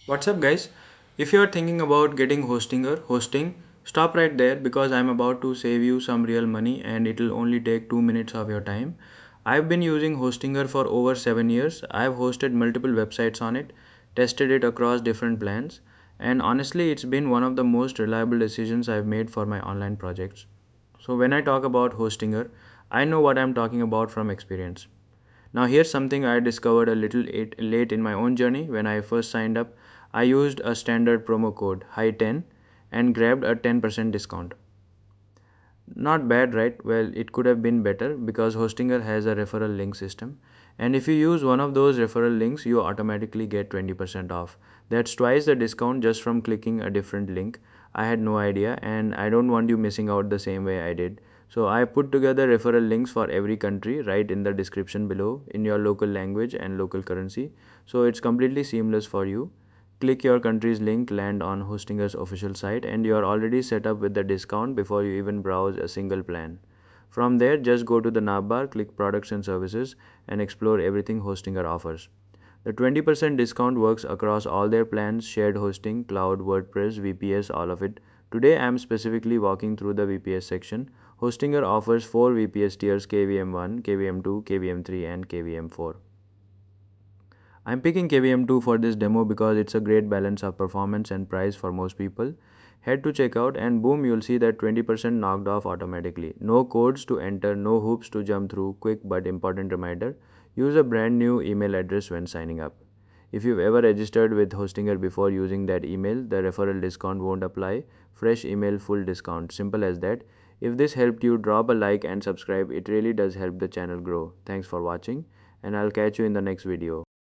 What's up, guys? If you are thinking about getting hosting, stop right there because I'm about to save you some real money and it'll only take 2 minutes of your time. I've been using Hostinger for over 7 years. I've hosted multiple websites on it, tested it across different plans, and honestly, it's been one of the most reliable decisions I've made for my online projects. So when I talk about Hostinger, I know what I'm talking about from experience. Now, here's something I discovered a little late in my own journey. When I first signed up, I used a standard promo code high10 and grabbed a 10% discount. Not bad, right? Well, it could have been better because Hostinger has a referral link system. And if you use one of those referral links, you automatically get 20% off. That's twice the discount just from clicking a different link. I had no idea, and I don't want you missing out the same way I did. So I put together referral links for every country right in the description below in your local language and local currency. So it's completely seamless for you. Click your country's link, land on Hostinger's official site, and you are already set up with the discount before you even browse a single plan. From there, just go to the navbar, click Products and Services, and explore everything Hostinger offers. The 20% discount works across all their plans: shared hosting, cloud, WordPress, VPS, all of it. Today, I am specifically walking through the VPS section. Hostinger offers 4 VPS tiers: KVM1, KVM2, KVM3, and KVM4. I'm picking KVM2 for this demo because it's a great balance of performance and price for most people. Head to checkout and boom, you'll see that 20% knocked off automatically. No codes to enter, no hoops to jump through. Quick but important reminder: use a brand new email address when signing up. If you've ever registered with Hostinger before using that email, the referral discount won't apply. Fresh email, full discount. Simple as that. If this helped you, drop a like and subscribe. It really does help the channel grow. Thanks for watching, and I'll catch you in the next video.